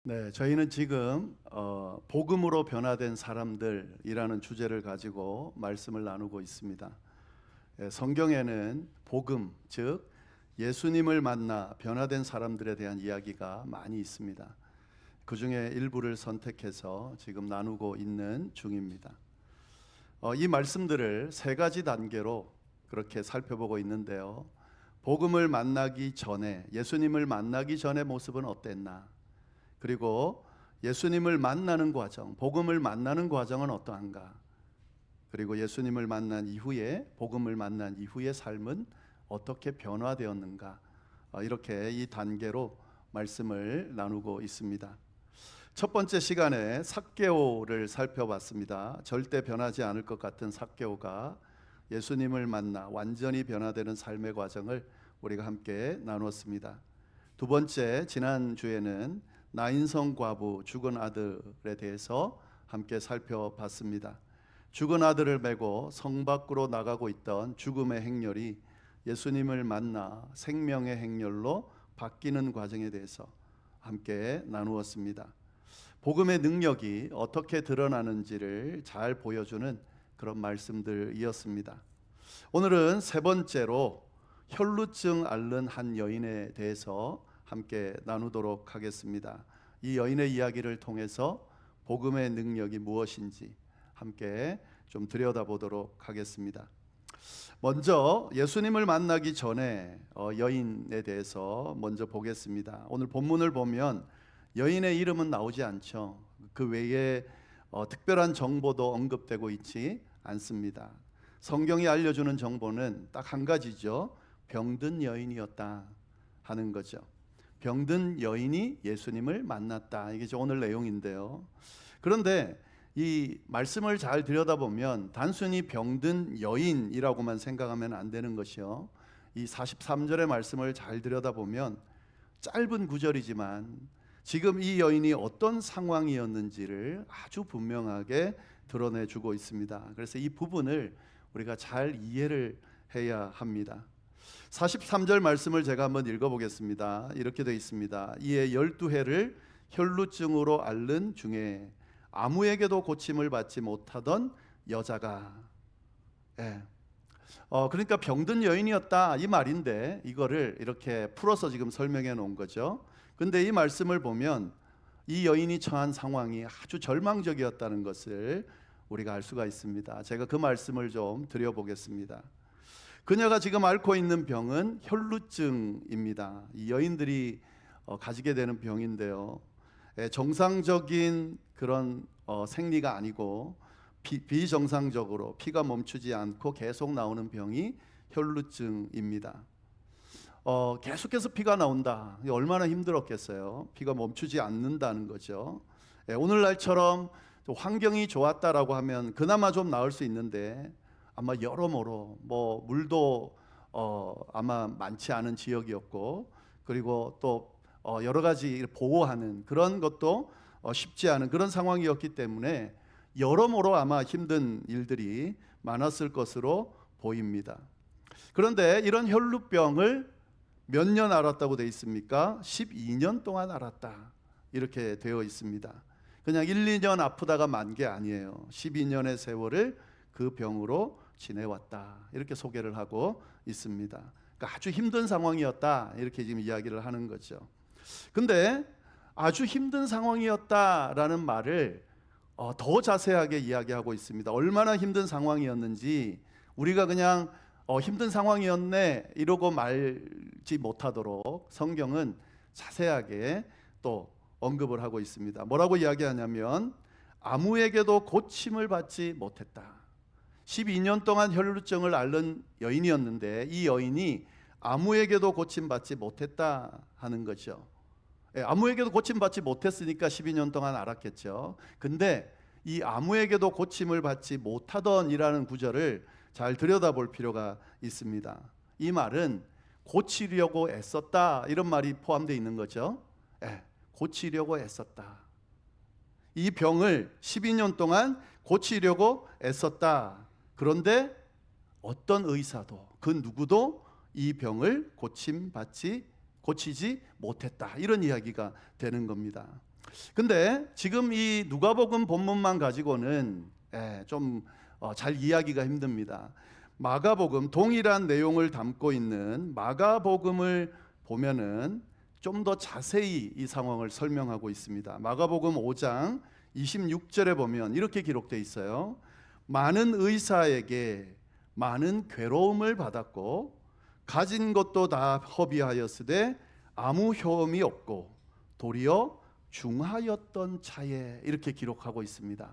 네, 저희는 지금 복음으로 변화된 사람들이라는 주제를 가지고 말씀을 나누고 있습니다. 성경에는 복음, 즉 예수님을 만나 변화된 사람들에 대한 이야기가 많이 있습니다. 그 중에 일부를 선택해서 지금 나누고 있는 중입니다. 이 말씀들을 세 가지 단계로 그렇게 살펴보고 있는데요. 복음을 만나기 전에, 예수님을 만나기 전의 모습은 어땠나? 그리고 예수님을 만나는 과정, 복음을 만나는 과정은 어떠한가? 그리고 예수님을 만난 이후에, 복음을 만난 이후의 삶은 어떻게 변화되었는가? 이렇게 이 단계로 말씀을 나누고 있습니다. 첫 번째 시간에 삭개오를 살펴봤습니다. 절대 변하지 않을 것 같은 삭개오가 예수님을 만나 완전히 변화되는 삶의 과정을 우리가 함께 나누었습니다. 두 번째, 지난주에는 나인성 과부 죽은 아들에 대해서 함께 살펴봤습니다. 죽은 아들을 메고 성 밖으로 나가고 있던 죽음의 행렬이 예수님을 만나 생명의 행렬로 바뀌는 과정에 대해서 함께 나누었습니다. 복음의 능력이 어떻게 드러나는지를 잘 보여주는 그런 말씀들이었습니다. 오늘은 세 번째로 혈루증 앓는 한 여인에 대해서 함께 나누도록 하겠습니다. 이 여인의 이야기를 통해서 복음의 능력이 무엇인지 함께 좀 들여다보도록 하겠습니다. 먼저 예수님을 만나기 전에 여인에 대해서 먼저 보겠습니다. 오늘 본문을 보면 여인의 이름은 나오지 않죠. 그 외에 특별한 정보도 언급되고 있지 않습니다. 성경이 알려주는 정보는 딱 한 가지죠. 병든 여인이었다 하는 거죠. 병든 여인이 예수님을 만났다. 이게 오늘 내용인데요. 그런데 이 말씀을 잘 들여다보면 단순히 병든 여인이라고만 생각하면 안 되는 것이요. 이 43절의 말씀을 잘 들여다보면 짧은 구절이지만 지금 이 여인이 어떤 상황이었는지를 아주 분명하게 드러내주고 있습니다. 그래서 이 부분을 우리가 잘 이해를 해야 합니다. 43절 말씀을 제가 한번 읽어보겠습니다. 이렇게 되어 있습니다. 이에 12해를 혈루증으로 앓는 중에 아무에게도 고침을 받지 못하던 여자가 그러니까 병든 여인이었다 이 말인데 이거를 이렇게 풀어서 지금 설명해 놓은 거죠. 근데 이 말씀을 보면 이 여인이 처한 상황이 아주 절망적이었다는 것을 우리가 알 수가 있습니다. 제가 그 말씀을 좀 드려보겠습니다. 그녀가 지금 앓고 있는 병은 혈루증입니다. 이 여인들이 가지게 되는 병인데요. 정상적인 그런 생리가 아니고 비정상적으로 피가 멈추지 않고 계속 나오는 병이 혈루증입니다. 계속해서 피가 나온다. 얼마나 힘들었겠어요. 피가 멈추지 않는다는 거죠. 오늘날처럼 환경이 좋았다라고 하면 그나마 좀 나을 수 있는데 아마 여러모로 물도 아마 많지 않은 지역이었고 그리고 또 여러 가지 보호하는 그런 것도 쉽지 않은 그런 상황이었기 때문에 여러모로 아마 힘든 일들이 많았을 것으로 보입니다. 그런데 이런 혈루병을 몇 년 앓았다고 되어 있습니까? 12년 동안 앓았다 이렇게 되어 있습니다. 그냥 1, 2년 아프다가 만 게 아니에요. 12년의 세월을 그 병으로 지내왔다 이렇게 소개를 하고 있습니다. 그러니까 아주 힘든 상황이었다 이렇게 지금 이야기를 하는 거죠. 근데 아주 힘든 상황이었다라는 말을 더 자세하게 이야기하고 있습니다. 얼마나 힘든 상황이었는지 우리가 그냥 힘든 상황이었네 이러고 말지 못하도록 성경은 자세하게 또 언급을 하고 있습니다. 뭐라고 이야기하냐면 아무에게도 고침을 받지 못했다. 12년 동안 혈루증을 앓는 여인이었는데 이 여인이 아무에게도 고침받지 못했다 하는 거죠. 아무에게도 고침받지 못했으니까 12년 동안 앓았겠죠. 근데 이 아무에게도 고침을 받지 못하던 이라는 구절을 잘 들여다볼 필요가 있습니다. 이 말은 고치려고 애썼다 이런 말이 포함되어 있는 거죠. 고치려고 애썼다. 이 병을 12년 동안 고치려고 애썼다. 그런데 어떤 의사도 그 누구도 이 병을 고치지 못했다 이런 이야기가 되는 겁니다. 근데 지금 이 누가복음 본문만 가지고는 좀 잘 이해하기가 힘듭니다. 마가복음, 동일한 내용을 담고 있는 마가복음을 보면은 좀 더 자세히 이 상황을 설명하고 있습니다. 마가복음 5장 26절에 보면 이렇게 기록되어 있어요. 많은 의사에게 많은 괴로움을 받았고 가진 것도 다 허비하였으되 아무 효험이 없고 도리어 중하였던 차에, 이렇게 기록하고 있습니다.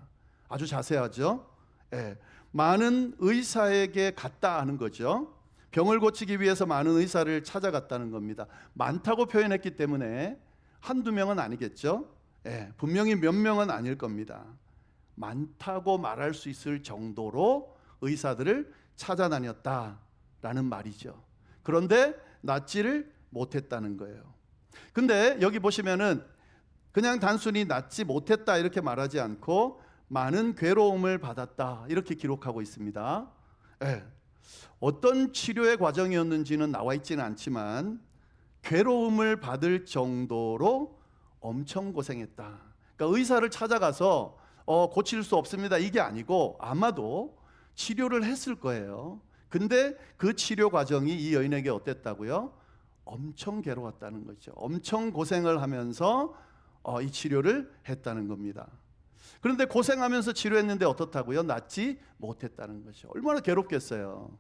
아주 자세하죠? 많은 의사에게 갔다 하는 거죠. 병을 고치기 위해서 많은 의사를 찾아갔다는 겁니다. 많다고 표현했기 때문에 한두 명은 아니겠죠. 분명히 몇 명은 아닐 겁니다. 많다고 말할 수 있을 정도로 의사들을 찾아다녔다라는 말이죠. 그런데 낫지를 못했다는 거예요. 근데 여기 보시면은 그냥 단순히 낫지 못했다 이렇게 말하지 않고 많은 괴로움을 받았다 이렇게 기록하고 있습니다. 어떤 치료의 과정이었는지는 나와 있지는 않지만 괴로움을 받을 정도로 엄청 고생했다. 그러니까 의사를 찾아가서 고칠 수 없습니다 이게 아니고 아마도 치료를 했을 거예요. 근데 그 치료 과정이 이 여인에게 어땠다고요? 엄청 괴로웠다는 거죠. 엄청 고생을 하면서 이 치료를 했다는 겁니다. 그런데 고생하면서 치료했는데 어떻다고요? 낫지 못했다는 거죠. 얼마나 괴롭겠어요.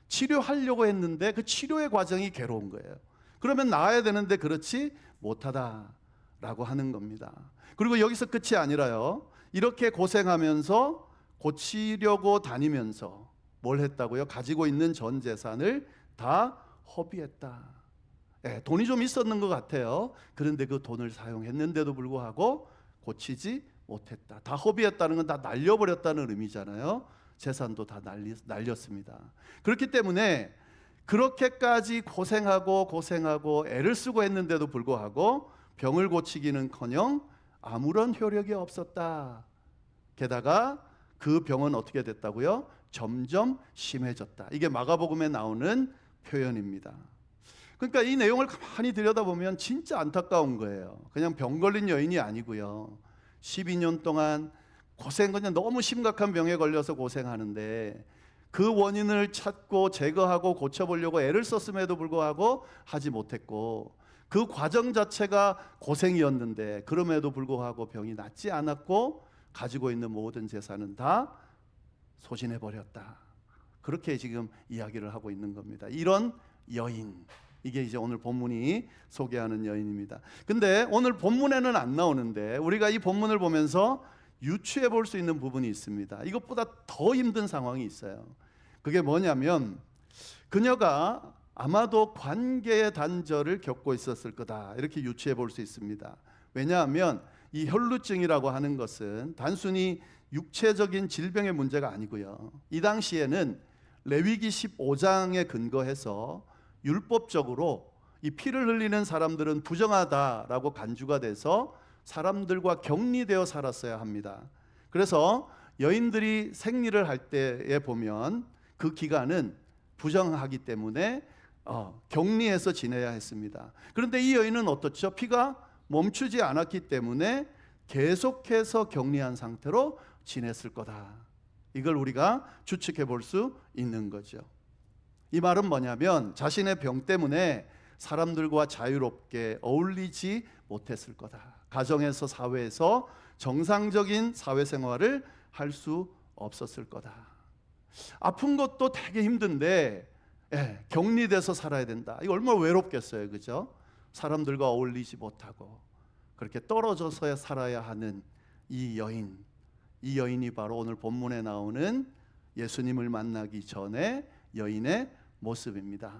치료하려고 했는데 그 치료의 과정이 괴로운 거예요. 그러면 나아야 되는데 그렇지 못하다라고 하는 겁니다. 그리고 여기서 끝이 아니라요. 이렇게 고생하면서 고치려고 다니면서 뭘 했다고요? 가지고 있는 전 재산을 다 허비했다. 돈이 좀 있었는 것 같아요. 그런데 그 돈을 사용했는데도 불구하고 고치지 못했다. 다 허비했다는 건 다 날려버렸다는 의미잖아요. 재산도 다 날렸습니다. 그렇기 때문에 그렇게까지 고생하고 애를 쓰고 했는데도 불구하고 병을 고치기는커녕 아무런 효력이 없었다. 게다가 그 병은 어떻게 됐다고요? 점점 심해졌다. 이게 마가복음에 나오는 표현입니다. 그러니까 이 내용을 가만히 들여다보면 진짜 안타까운 거예요. 그냥 병 걸린 여인이 아니고요. 12년 동안 그냥 너무 심각한 병에 걸려서 고생하는데 그 원인을 찾고 제거하고 고쳐보려고 애를 썼음에도 불구하고 하지 못했고 그 과정 자체가 고생이었는데 그럼에도 불구하고 병이 낫지 않았고 가지고 있는 모든 재산은 다 소진해버렸다. 그렇게 지금 이야기를 하고 있는 겁니다. 이런 여인, 이게 이제 오늘 본문이 소개하는 여인입니다. 근데 오늘 본문에는 안 나오는데 우리가 이 본문을 보면서 유추해 볼 수 있는 부분이 있습니다. 이것보다 더 힘든 상황이 있어요. 그게 뭐냐면 그녀가 아마도 관계의 단절을 겪고 있었을 거다 이렇게 유추해 볼 수 있습니다. 왜냐하면 이 혈루증이라고 하는 것은 단순히 육체적인 질병의 문제가 아니고요. 이 당시에는 레위기 15장에 근거해서 율법적으로 이 피를 흘리는 사람들은 부정하다라고 간주가 돼서 사람들과 격리되어 살았어야 합니다. 그래서 여인들이 생리를 할 때에 보면 그 기간은 부정하기 때문에 격리해서 지내야 했습니다. 그런데 이 여인은 어떻죠? 피가 멈추지 않았기 때문에 계속해서 격리한 상태로 지냈을 거다. 이걸 우리가 추측해 볼 수 있는 거죠. 이 말은 뭐냐면 자신의 병 때문에 사람들과 자유롭게 어울리지 못했을 거다. 가정에서 사회에서 정상적인 사회생활을 할 수 없었을 거다. 아픈 것도 되게 힘든데 격리돼서 살아야 된다. 이거 얼마나 외롭겠어요, 그죠? 사람들과 어울리지 못하고 그렇게 떨어져서 살아야 하는 이 여인, 이 여인이 바로 오늘 본문에 나오는 예수님을 만나기 전에 여인의 모습입니다.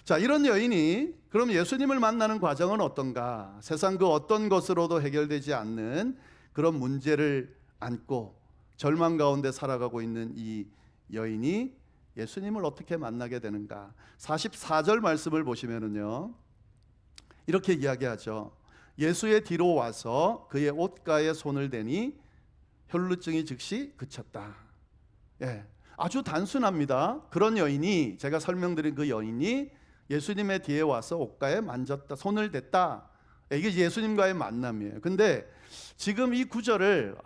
자, 이런 여인이 그럼 예수님을 만나는 과정은 어떤가? 세상 그 어떤 것으로도 해결되지 않는 그런 문제를 안고 절망 가운데 살아가고 있는 이 여인이 예수님을 어떻게 만나게 되는가? 44절 말씀을 보시면은요, 이렇게 이야기하죠. 예수의 뒤로 와서 그의 옷가에 손을 대니 혈루증이 즉시 그쳤다. 아주 단순합니다. 그런 여인이, 제가 설명드린 그 여인이 예수님의 뒤에 와서 옷가에 만졌다, 손을 댔다. 이게 예수님과의 만남이에요. 근데 지금 이 구절을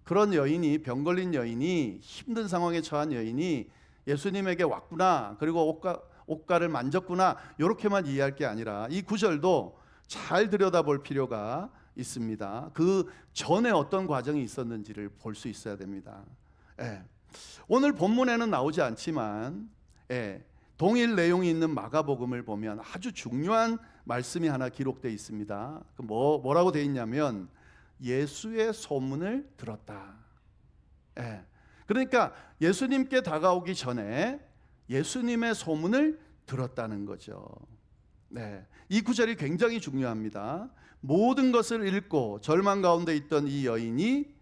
그런 여인이, 병 걸린 여인이, 힘든 상황에 처한 여인이 예수님에게 왔구나, 그리고 옷가를 만졌구나, 이렇게만 이해할 게 아니라 이 구절도 잘 들여다볼 필요가 있습니다. 그 전에 어떤 과정이 있었는지를 볼 수 있어야 됩니다. 오늘 본문에는 나오지 않지만 동일 내용이 있는 마가복음을 보면 아주 중요한 말씀이 하나 기록되어 있습니다. 뭐라고 되어 있냐면 예수의 소문을 들었다. 그러니까 예수님께 다가오기 전에 예수님의 소문을 들었다는 거죠. 이 구절이 굉장히 중요합니다. 모든 것을 잃고 절망 가운데 있던 이 여인이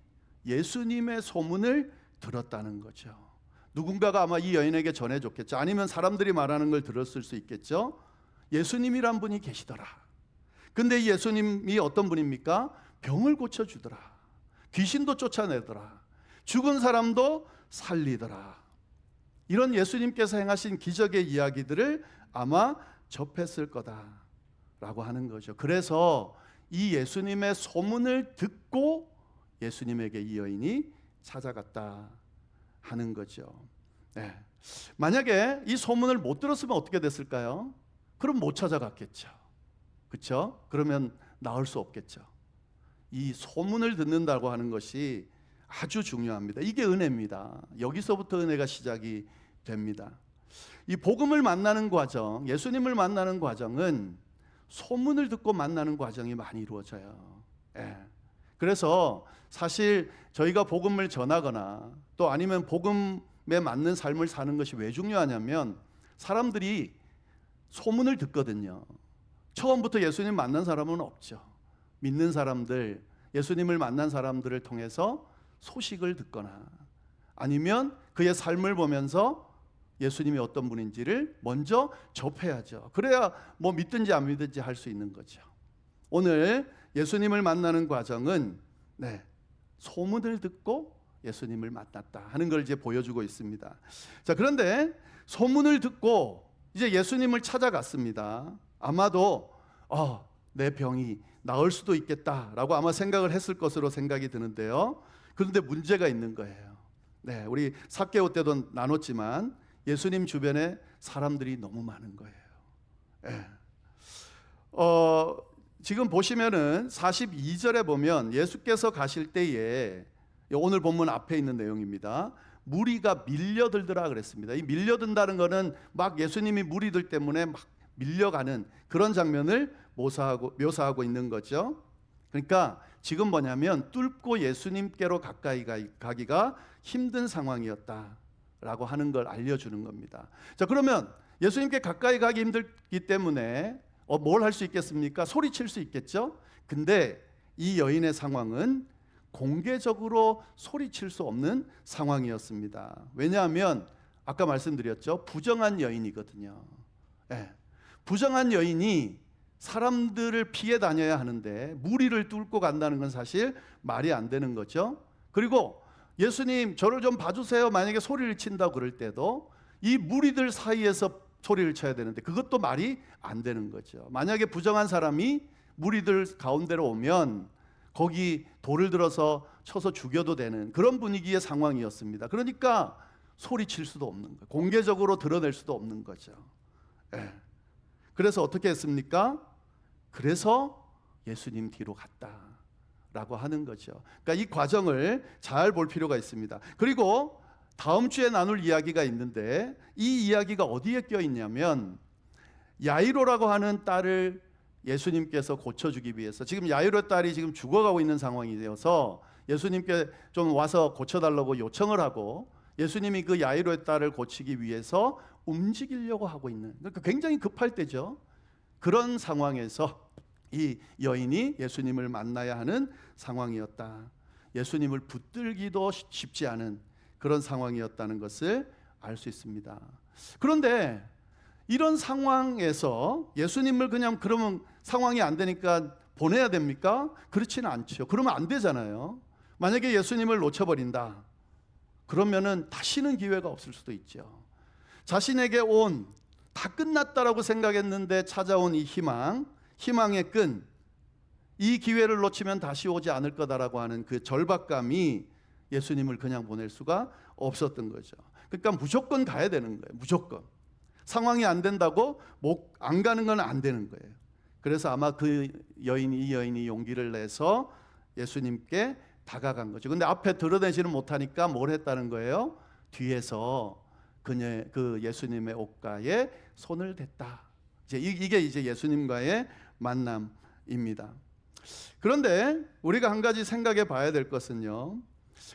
예수님의 소문을 들었다는 거죠. 누군가가 아마 이 여인에게 전해줬겠죠. 아니면 사람들이 말하는 걸 들었을 수 있겠죠. 예수님이란 분이 계시더라. 근데 이 예수님이 어떤 분입니까? 병을 고쳐주더라, 귀신도 쫓아내더라, 죽은 사람도 살리더라. 이런 예수님께서 행하신 기적의 이야기들을 아마 접했을 거다라고 하는 거죠. 그래서 이 예수님의 소문을 듣고 예수님에게 이 여인이 찾아갔다 하는 거죠. 만약에 이 소문을 못 들었으면 어떻게 됐을까요? 그럼 못 찾아갔겠죠. 그렇죠? 그러면 나을 수 없겠죠. 이 소문을 듣는다고 하는 것이 아주 중요합니다. 이게 은혜입니다. 여기서부터 은혜가 시작이 됩니다. 이 복음을 만나는 과정, 예수님을 만나는 과정은 소문을 듣고 만나는 과정이 많이 이루어져요. 그래서 사실 저희가 복음을 전하거나 또 아니면 복음에 맞는 삶을 사는 것이 왜 중요하냐면 사람들이 소문을 듣거든요. 처음부터 예수님 만난 사람은 없죠. 믿는 사람들, 예수님을 만난 사람들을 통해서 소식을 듣거나 아니면 그의 삶을 보면서 예수님이 어떤 분인지를 먼저 접해야죠. 그래야 뭐 믿든지 안 믿든지 할 수 있는 거죠. 오늘 예수님을 만나는 과정은 소문을 듣고 예수님을 만났다 하는 걸 이제 보여주고 있습니다. 자, 그런데 소문을 듣고 이제 예수님을 찾아갔습니다. 아마도 내 병이 나을 수도 있겠다라고 아마 생각을 했을 것으로 생각이 드는데요. 그런데 문제가 있는 거예요. 우리 삭개오 때도 나눴지만 예수님 주변에 사람들이 너무 많은 거예요. 지금 보시면은 42절에 보면 예수께서 가실 때에, 오늘 본문 앞에 있는 내용입니다. 무리가 밀려들더라 그랬습니다. 이 밀려든다는 것은 막 예수님이 무리들 때문에 막 밀려가는 그런 장면을 묘사하고 있는 거죠. 그러니까 지금 뭐냐면 뚫고 예수님께로 가까이 가기가 힘든 상황이었다라고 하는 걸 알려주는 겁니다. 자, 그러면 예수님께 가까이 가기 힘들기 때문에 뭘 할 수 있겠습니까? 소리칠 수 있겠죠. 근데 이 여인의 상황은 공개적으로 소리칠 수 없는 상황이었습니다. 왜냐하면 아까 말씀드렸죠. 부정한 여인이거든요. 부정한 여인이 사람들을 피해 다녀야 하는데 무리를 뚫고 간다는 건 사실 말이 안 되는 거죠. 그리고 예수님 저를 좀 봐주세요 만약에 소리를 친다고 그럴 때도 이 무리들 사이에서 소리를 쳐야 되는데 그것도 말이 안 되는 거죠. 만약에 부정한 사람이 무리들 가운데로 오면 거기 돌을 들어서 쳐서 죽여도 되는 그런 분위기의 상황이었습니다. 그러니까 소리칠 수도 없는 거예요. 공개적으로 드러낼 수도 없는 거죠. 그래서 어떻게 했습니까? 그래서 예수님 뒤로 갔다라고 하는 거죠. 그러니까 이 과정을 잘 볼 필요가 있습니다. 그리고 다음 주에 나눌 이야기가 있는데 이 이야기가 어디에 껴 있냐면 야이로라고 하는 딸을 예수님께서 고쳐주기 위해서 지금 야이로 딸이 지금 죽어가고 있는 상황이 되어서 예수님께 좀 와서 고쳐달라고 요청을 하고 예수님이 그 야이로의 딸을 고치기 위해서 움직이려고 하고 있는, 그러니까 굉장히 급할 때죠. 그런 상황에서 이 여인이 예수님을 만나야 하는 상황이었다. 예수님을 붙들기도 쉽지 않은 그런 상황이었다는 것을 알 수 있습니다. 그런데 이런 상황에서 예수님을 그냥 그러면 상황이 안 되니까 보내야 됩니까? 그렇지는 않죠. 그러면 안 되잖아요. 만약에 예수님을 놓쳐버린다. 그러면은 다시는 기회가 없을 수도 있죠. 자신에게 다 끝났다라고 생각했는데 찾아온 이 희망의 끈, 이 기회를 놓치면 다시 오지 않을 거다라고 하는 그 절박감이 예수님을 그냥 보낼 수가 없었던 거죠. 그러니까 무조건 가야 되는 거예요. 무조건. 상황이 안 된다고 안 가는 건 안 되는 거예요. 그래서 아마 이 여인이 용기를 내서 예수님께 다가간 거죠. 근데 앞에 드러내지는 못하니까 뭘 했다는 거예요? 뒤에서 그 예수님의 옷가에 손을 댔다. 이게 이제 예수님과의 만남입니다. 그런데 우리가 한 가지 생각해 봐야 될 것은요,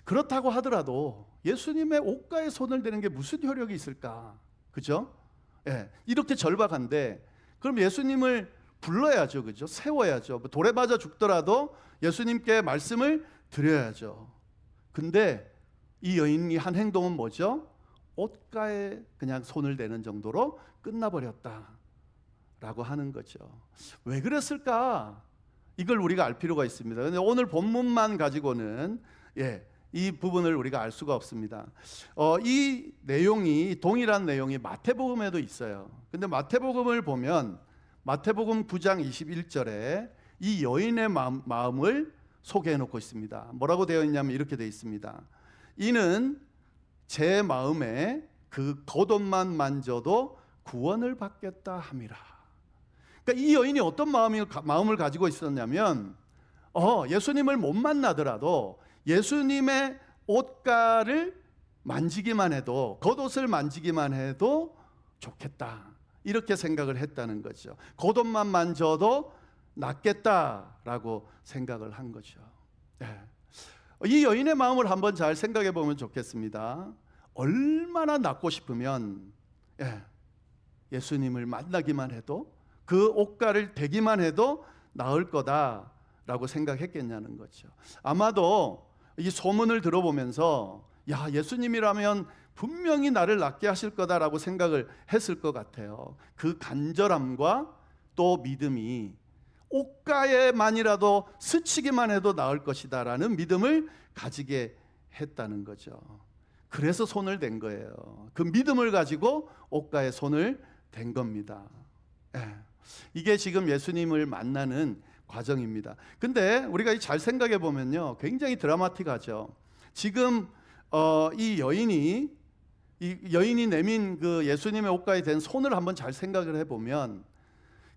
그렇다고 하더라도 예수님의 옷가에 손을 대는 게 무슨 효력이 있을까? 그죠? 예, 이렇게 절박한데 그럼 예수님을 불러야죠, 그죠? 세워야죠. 돌에 맞아 죽더라도 예수님께 말씀을 드려야죠. 근데 이 여인이 한 행동은 뭐죠? 옷가에 그냥 손을 대는 정도로 끝나버렸다라고 하는 거죠. 왜 그랬을까? 이걸 우리가 알 필요가 있습니다. 그런데 오늘 본문만 가지고는 이 부분을 우리가 알 수가 없습니다. 이 내용이 동일한 내용이 마태복음에도 있어요. 근데 마태복음을 보면 마태복음 9장 21절에 이 여인의 마음을 소개해 놓고 있습니다. 뭐라고 되어 있냐면 이렇게 되어 있습니다. 이는 제 마음에 그 겉옷만 만져도 구원을 받겠다 함이라. 그러니까 이 여인이 어떤 마음을 가지고 있었냐면 예수님을 못 만나더라도 예수님의 옷가를 만지기만 해도, 겉옷을 만지기만 해도 좋겠다, 이렇게 생각을 했다는 거죠. 겉옷만 만져도 낫겠다라고 생각을 한 거죠. 이 여인의 마음을 한번 잘 생각해 보면 좋겠습니다. 얼마나 낫고 싶으면 예수님을 만나기만 해도, 그 옷가를 대기만 해도 나을 거다라고 생각했겠냐는 거죠. 아마도 이 소문을 들어보면서 예수님이라면 분명히 나를 낫게 하실 거다라고 생각을 했을 것 같아요. 그 간절함과 또 믿음이 옷가에만이라도 스치기만 해도 나을 것이다라는 믿음을 가지게 했다는 거죠. 그래서 손을 댄 거예요. 그 믿음을 가지고 옷가에 손을 댄 겁니다. 이게 지금 예수님을 만나는 과정입니다. 근데 우리가 잘 생각해 보면요, 굉장히 드라마틱하죠. 지금 이 여인이 내민 그 예수님의 옷가에 댄 손을 한번 잘 생각을 해 보면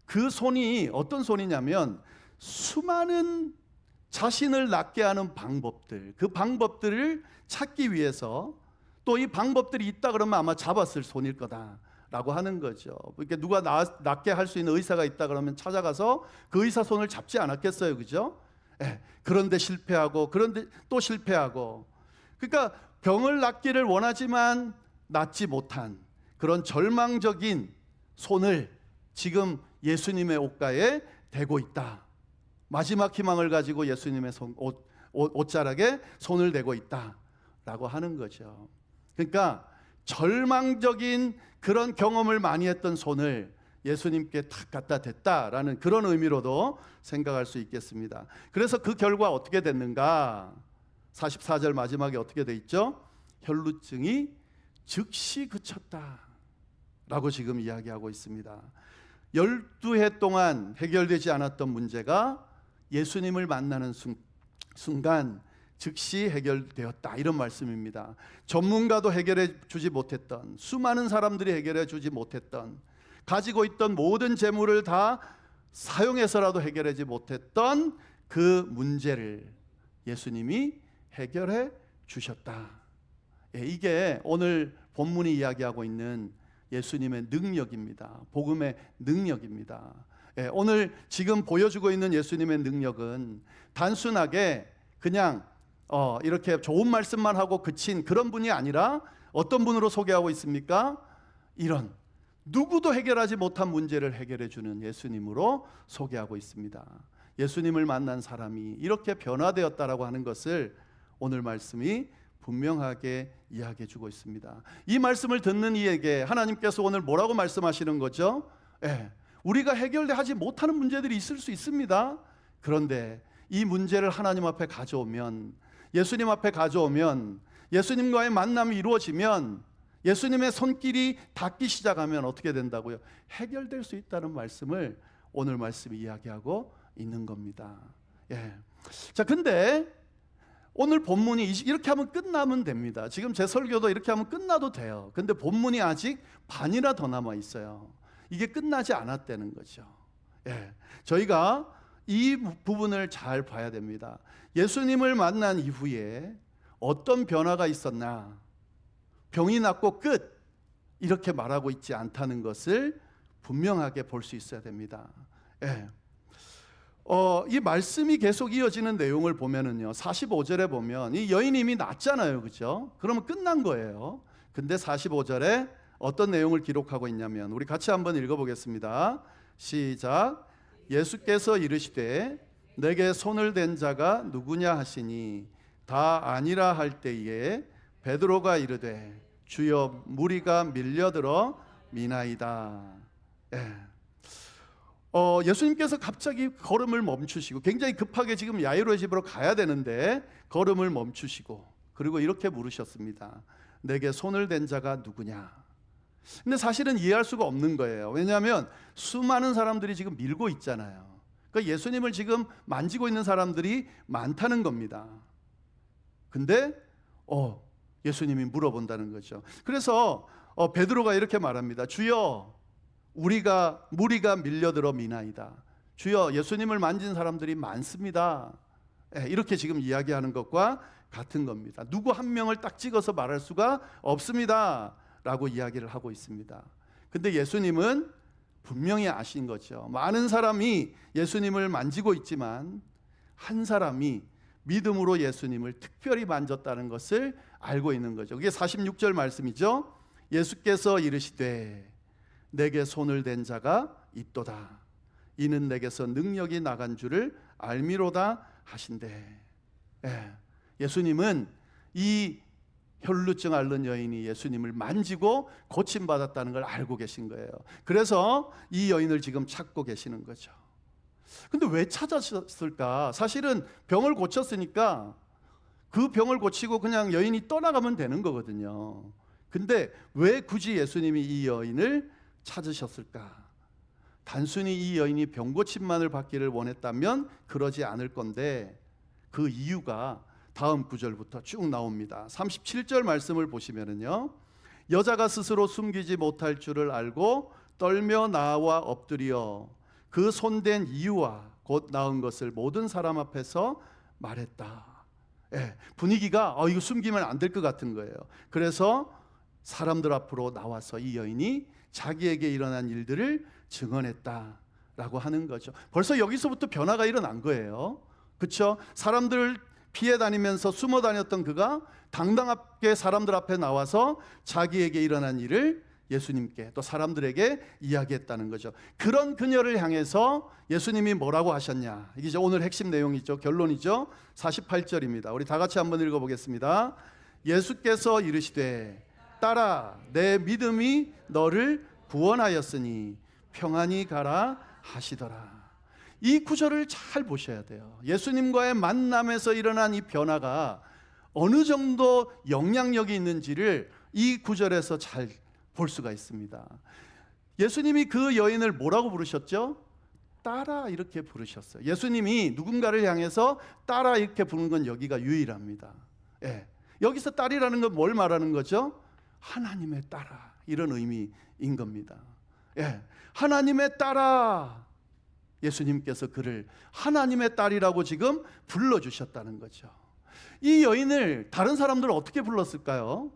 그 손이 어떤 손이냐면 수많은 자신을 낫게 하는 방법들, 그 방법들을 찾기 위해서, 또 이 방법들이 있다 그러면 아마 잡았을 손일 거다라고 하는 거죠. 그러니까 누가 낫게 할 수 있는 의사가 있다 그러면 찾아가서 그 의사 손을 잡지 않았겠어요, 그죠? 그런데 실패하고, 그런데 또 실패하고, 그러니까 병을 낫기를 원하지만 낫지 못한 그런 절망적인 손을 지금 예수님의 옷가에 대고 있다. 마지막 희망을 가지고 예수님의 옷자락에 손을 대고 있다라고 하는 거죠. 그러니까 절망적인 그런 경험을 많이 했던 손을 예수님께 탁 갖다 댔다라는 그런 의미로도 생각할 수 있겠습니다. 그래서 그 결과 어떻게 됐는가? 44절 마지막에 어떻게 돼 있죠? 혈루증이 즉시 그쳤다라고 지금 이야기하고 있습니다. 12해 동안 해결되지 않았던 문제가 예수님을 만나는 순간 즉시 해결되었다, 이런 말씀입니다. 전문가도 해결해 주지 못했던, 수많은 사람들이 해결해 주지 못했던, 가지고 있던 모든 재물을 다 사용해서라도 해결하지 못했던 그 문제를 예수님이 해결해 주셨다. 이게 오늘 본문이 이야기하고 있는 예수님의 능력입니다. 복음의 능력입니다. 오늘 지금 보여주고 있는 예수님의 능력은 단순하게 그냥 이렇게 좋은 말씀만 하고 그친 그런 분이 아니라 어떤 분으로 소개하고 있습니까? 이런 누구도 해결하지 못한 문제를 해결해 주는 예수님으로 소개하고 있습니다. 예수님을 만난 사람이 이렇게 변화되었다라고 하는 것을 오늘 말씀이 분명하게 이야기해 주고 있습니다. 이 말씀을 듣는 이에게 하나님께서 오늘 뭐라고 말씀하시는 거죠? 우리가 해결하지 못하는 문제들이 있을 수 있습니다. 그런데 이 문제를 하나님 앞에 가져오면, 예수님 앞에 가져오면, 예수님과의 만남이 이루어지면, 예수님의 손길이 닿기 시작하면 어떻게 된다고요? 해결될 수 있다는 말씀을 오늘 말씀이 이야기하고 있는 겁니다. 자, 근데 오늘 본문이 이렇게 하면 끝나면 됩니다. 지금 제 설교도 이렇게 하면 끝나도 돼요. 근데 본문이 아직 반이나 더 남아 있어요. 이게 끝나지 않았다는 거죠. 저희가 이 부분을 잘 봐야 됩니다. 예수님을 만난 이후에 어떤 변화가 있었나? 병이 낫고 끝, 이렇게 말하고 있지 않다는 것을 분명하게 볼 수 있어야 됩니다. 이 말씀이 계속 이어지는 내용을 보면은요, 45절에 보면 이 여인이 이미 낫잖아요, 그죠? 그러면 끝난 거예요. 근데 45절에 어떤 내용을 기록하고 있냐면, 우리 같이 한번 읽어보겠습니다. 시작. 예수께서 이르시되 내게 손을 댄 자가 누구냐 하시니 다 아니라 할 때에 베드로가 이르되 주여 무리가 밀려들어 미나이다. 예수님께서 갑자기 걸음을 멈추시고, 굉장히 급하게 지금 야이로의 집으로 가야 되는데 걸음을 멈추시고, 그리고 이렇게 물으셨습니다. 내게 손을 댄 자가 누구냐? 근데 사실은 이해할 수가 없는 거예요. 왜냐하면 수많은 사람들이 지금 밀고 있잖아요. 그러니까 예수님을 지금 만지고 있는 사람들이 많다는 겁니다. 근데 예수님이 물어본다는 거죠. 그래서 베드로가 이렇게 말합니다. 주여, 무리가 밀려들어 미나이다. 주여, 예수님을 만진 사람들이 많습니다. 이렇게 지금 이야기하는 것과 같은 겁니다. 누구 한 명을 딱 찍어서 말할 수가 없습니다 라고 이야기를 하고 있습니다. 근데 예수님은 분명히 아신 거죠. 많은 사람이 예수님을 만지고 있지만 한 사람이 믿음으로 예수님을 특별히 만졌다는 것을 알고 있는 거죠. 그게 46절 말씀이죠. 예수께서 이르시되 내게 손을 댄 자가 있도다. 이는 내게서 능력이 나간 줄을 알미로다 하신대. 예수님은 이 혈루증 앓는 여인이 예수님을 만지고 고침받았다는 걸 알고 계신 거예요. 그래서 이 여인을 지금 찾고 계시는 거죠. 근데 왜 찾았을까? 사실은 병을 고쳤으니까 그 병을 고치고 그냥 여인이 떠나가면 되는 거거든요. 근데 왜 굳이 예수님이 이 여인을 찾으셨을까? 단순히 이 여인이 병 고침만을 받기를 원했다면 그러지 않을 건데, 그 이유가 다음 구절부터 쭉 나옵니다. 37절 말씀을 보시면은요, 여자가 스스로 숨기지 못할 줄을 알고 떨며 나와 엎드려 그 손댄 이유와 곧 나은 것을 모든 사람 앞에서 말했다. 분위기가 이거 숨기면 안 될 것 같은 거예요. 그래서 사람들 앞으로 나와서 이 여인이 자기에게 일어난 일들을 증언했다라고 하는 거죠. 벌써 여기서부터 변화가 일어난 거예요. 그렇죠? 사람들을 피해 다니면서 숨어 다녔던 그가 당당하게 사람들 앞에 나와서 자기에게 일어난 일을 예수님께 또 사람들에게 이야기했다는 거죠. 그런 그녀를 향해서 예수님이 뭐라고 하셨냐? 이게 오늘 핵심 내용이죠. 결론이죠. 48절입니다. 우리 다 같이 한번 읽어보겠습니다. 예수께서 이르시되 딸아, 내 믿음이 너를 구원하였으니 평안히 가라 하시더라. 이 구절을 잘 보셔야 돼요. 예수님과의 만남에서 일어난 이 변화가 어느 정도 영향력이 있는지를 이 구절에서 잘 볼 수가 있습니다. 예수님이 그 여인을 뭐라고 부르셨죠? 딸아, 이렇게 부르셨어요. 예수님이 누군가를 향해서 딸아 이렇게 부르는 건 여기가 유일합니다. 여기서 딸이라는 건 뭘 말하는 거죠? 하나님의 딸아, 이런 의미인 겁니다. 하나님의 딸아, 예수님께서 그를 하나님의 딸이라고 지금 불러주셨다는 거죠. 이 여인을 다른 사람들은 어떻게 불렀을까요?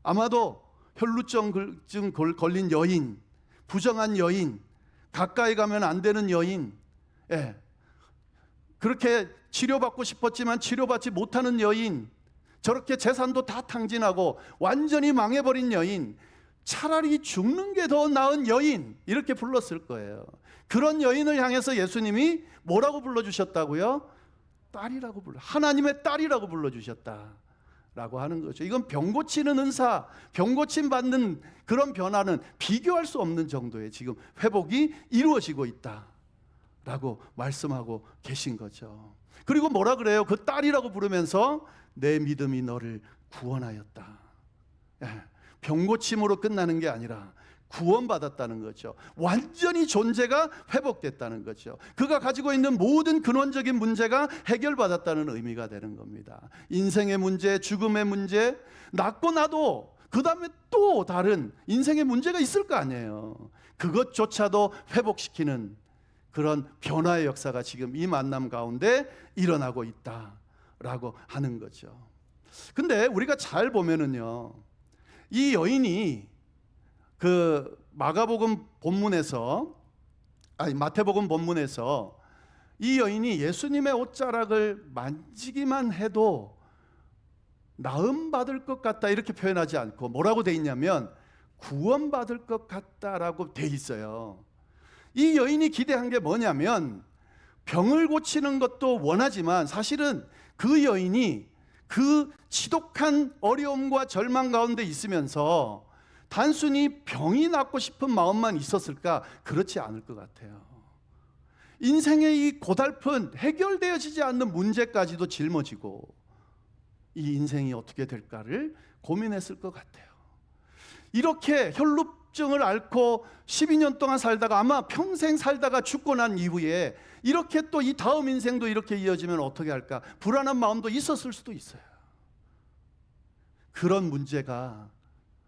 아마도 혈루증 걸린 여인, 부정한 여인, 가까이 가면 안 되는 여인, 그렇게 치료받고 싶었지만 치료받지 못하는 여인, 저렇게 재산도 다 탕진하고 완전히 망해버린 여인, 차라리 죽는 게 더 나은 여인, 이렇게 불렀을 거예요. 그런 여인을 향해서 예수님이 뭐라고 불러주셨다고요? 딸이라고 하나님의 딸이라고 불러주셨다라고 하는 거죠. 이건 병 고치는 은사, 병 고침 받는 그런 변화는 비교할 수 없는 정도의 지금 회복이 이루어지고 있다라고 말씀하고 계신 거죠. 그리고 뭐라 그래요? 그 딸이라고 부르면서 내 믿음이 너를 구원하였다. 병 고침으로 끝나는 게 아니라 구원받았다는 거죠. 완전히 존재가 회복됐다는 거죠. 그가 가지고 있는 모든 근원적인 문제가 해결받았다는 의미가 되는 겁니다. 인생의 문제, 죽음의 문제, 낳고 나도 그 다음에 또 다른 인생의 문제가 있을 거 아니에요. 그것조차도 회복시키는 그런 변화의 역사가 지금 이 만남 가운데 일어나고 있다라고 하는 거죠. 근데 우리가 잘 보면은요, 이 여인이 그 마태복음 본문에서 이 여인이 예수님의 옷자락을 만지기만 해도 나음 받을 것 같다 이렇게 표현하지 않고 뭐라고 돼 있냐면 구원받을 것 같다라고 돼 있어요. 이 여인이 기대한 게 뭐냐면 병을 고치는 것도 원하지만 사실은 그 여인이 그 지독한 어려움과 절망 가운데 있으면서 단순히 병이 낫고 싶은 마음만 있었을까? 그렇지 않을 것 같아요. 인생의 이 고달픈 해결되어지지 않는 문제까지도 짊어지고 이 인생이 어떻게 될까를 고민했을 것 같아요. 이렇게 혈루증을 앓고 12년 동안 살다가 아마 평생 살다가 죽고 난 이후에 이렇게 또 이 다음 인생도 이렇게 이어지면 어떻게 할까? 불안한 마음도 있었을 수도 있어요. 그런 문제가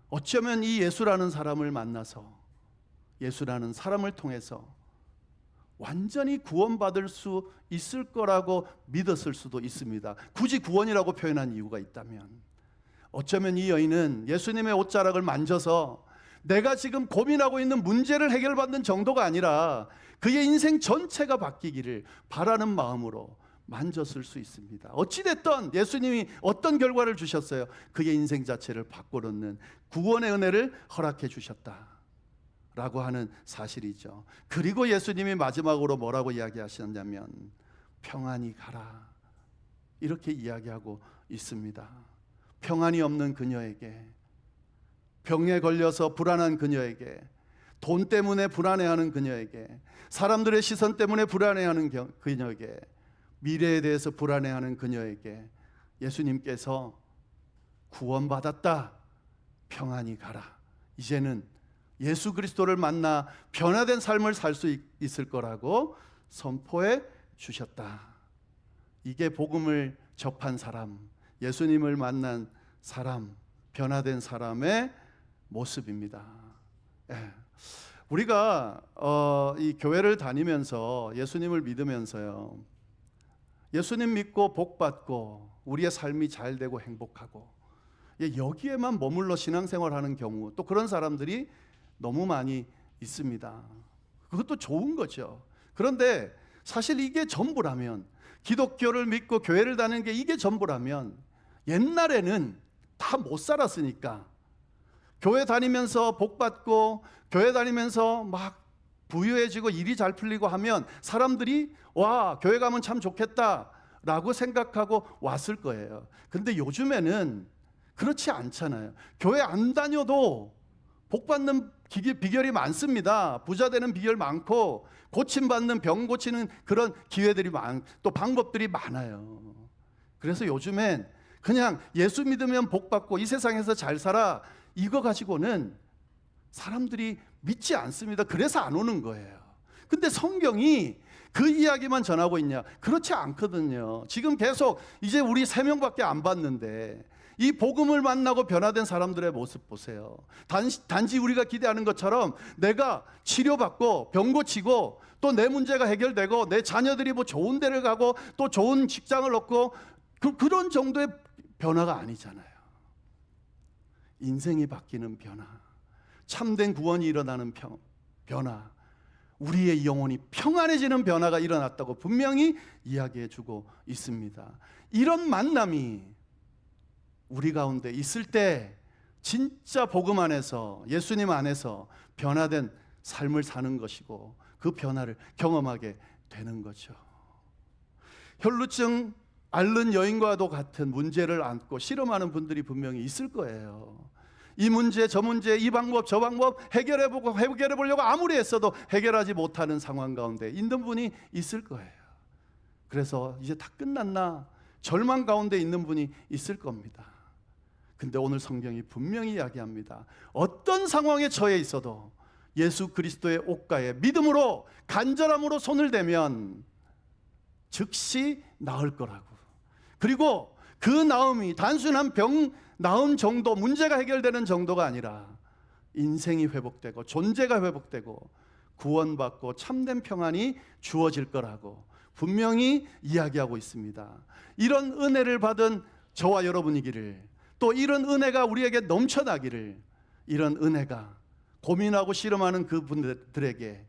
어쩌면 이 예수라는 사람을 만나서 예수라는 사람을 통해서 완전히 구원받을 수 있을 거라고 믿었을 수도 있습니다. 굳이 구원이라고 표현한 이유가 있다면 어쩌면 이 여인은 예수님의 옷자락을 만져서 내가 지금 고민하고 있는 문제를 해결받는 정도가 아니라 그의 인생 전체가 바뀌기를 바라는 마음으로 만졌을 수 있습니다. 어찌됐든 예수님이 어떤 결과를 주셨어요? 그의 인생 자체를 바꿔놓는 구원의 은혜를 허락해 주셨다라고 하는 사실이죠. 그리고 예수님이 마지막으로 뭐라고 이야기하셨냐면 평안히 가라 이렇게 이야기하고 있습니다. 평안이 없는 그녀에게, 병에 걸려서 불안한 그녀에게, 돈 때문에 불안해하는 그녀에게, 사람들의 시선 때문에 불안해하는 그녀에게, 미래에 대해서 불안해하는 그녀에게 예수님께서 구원받았다, 평안히 가라, 이제는 예수 그리스도를 만나 변화된 삶을 살 수 있을 거라고 선포해 주셨다. 이게 복음을 접한 사람, 예수님을 만난 사람, 변화된 사람의 모습입니다. 우리가 이 교회를 다니면서 예수님을 믿으면서요, 예수님 믿고 복 받고 우리의 삶이 잘 되고 행복하고 여기에만 머물러 신앙생활하는 경우, 또 그런 사람들이 너무 많이 있습니다. 그것도 좋은 거죠. 그런데 사실 이게 전부라면, 기독교를 믿고 교회를 다니는 게 이게 전부라면 옛날에는 다 못 살았으니까 교회 다니면서 복 받고 교회 다니면서 막 부유해지고 일이 잘 풀리고 하면 사람들이 와, 교회 가면 참 좋겠다라고 생각하고 왔을 거예요. 근데 요즘에는 그렇지 않잖아요. 교회 안 다녀도 복 받는 비결이 많습니다. 부자 되는 비결 많고 고침받는, 병 고치는 그런 기회들이 또 방법들이 많아요. 그래서 요즘엔 그냥 예수 믿으면 복 받고 이 세상에서 잘 살아, 이거 가지고는 사람들이 믿지 않습니다. 그래서 안 오는 거예요. 근데 성경이 그 이야기만 전하고 있냐? 그렇지 않거든요. 지금 계속 이제 우리 3명밖에 안 봤는데 이 복음을 만나고 변화된 사람들의 모습 보세요. 단지 우리가 기대하는 것처럼 내가 치료받고 병 고치고 또 내 문제가 해결되고 내 자녀들이 뭐 좋은 데를 가고 또 좋은 직장을 얻고 그런 정도의 변화가 아니잖아요. 인생이 바뀌는 변화, 참된 구원이 일어나는 변화, 우리의 영혼이 평안해지는 변화가 일어났다고 분명히 이야기해 주고 있습니다. 이런 만남이 우리 가운데 있을 때 진짜 복음 안에서, 예수님 안에서 변화된 삶을 사는 것이고 그 변화를 경험하게 되는 거죠. 혈루증 앓는 여인과도 같은 문제를 안고 씨름하는 분들이 분명히 있을 거예요. 이 문제 저 문제, 이 방법 저 방법 해결해보려고 아무리 했어도 해결하지 못하는 상황 가운데 있는 분이 있을 거예요. 그래서 이제 다 끝났나 절망 가운데 있는 분이 있을 겁니다. 근데 오늘 성경이 분명히 이야기합니다. 어떤 상황에 처해 있어도 예수 그리스도의 옷가에 믿음으로 간절함으로 손을 대면 즉시 나을 거라고. 그리고 그 나음이 단순한 병 나음 정도, 문제가 해결되는 정도가 아니라 인생이 회복되고 존재가 회복되고 구원받고 참된 평안이 주어질 거라고 분명히 이야기하고 있습니다. 이런 은혜를 받은 저와 여러분이기를, 또 이런 은혜가 우리에게 넘쳐나기를, 이런 은혜가 고민하고 씨름하는 그분들에게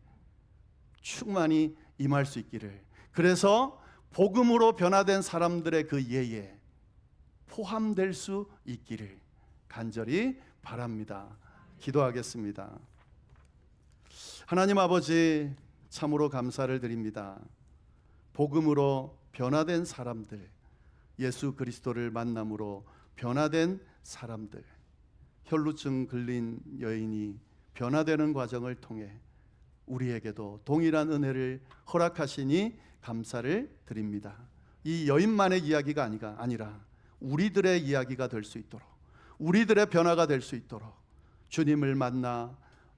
충만히 임할 수 있기를, 그래서 복음으로 변화된 사람들의 그 예에 포함될 수 있기를 간절히 바랍니다. 기도하겠습니다. 하나님 아버지, 참으로 감사를 드립니다. 복음으로 변화된 사람들, 예수 그리스도를 만남으로 변화된 사람들, 혈루증 걸린 여인이 변화되는 과정을 통해 우리에게도 동일한 은혜를 허락하시니 감사를 드립니다. 이 여인만의 이야기가 아니라 우리들의 이야기가 될 수 있도록, 우리들의 변화가 될 수 있도록 주님을 만나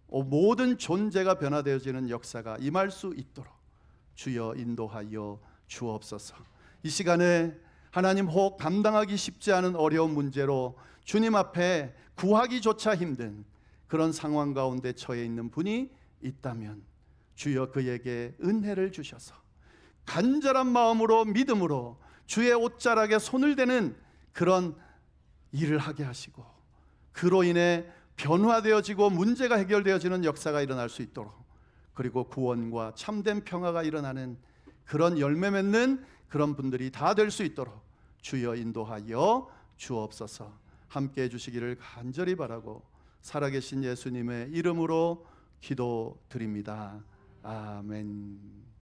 모든 존재가 변화되어지는 역사가 임할 수 있도록 주여 인도하여 주옵소서. 이 시간에 하나님, 혹 감당하기 쉽지 않은 어려운 문제로 주님 앞에 구하기조차 힘든 그런 상황 가운데 처해 있는 분이 있다면 주여 그에게 은혜를 주셔서 간절한 마음으로 믿음으로 주의 옷자락에 손을 대는 그런 일을 하게 하시고, 그로 인해 변화되어지고 문제가 해결되어지는 역사가 일어날 수 있도록, 그리고 구원과 참된 평화가 일어나는 그런 열매 맺는 그런 분들이 다 될 수 있도록 주여 인도하여 주옵소서. 함께 해주시기를 간절히 바라고 살아계신 예수님의 이름으로 기도드립니다. 아멘.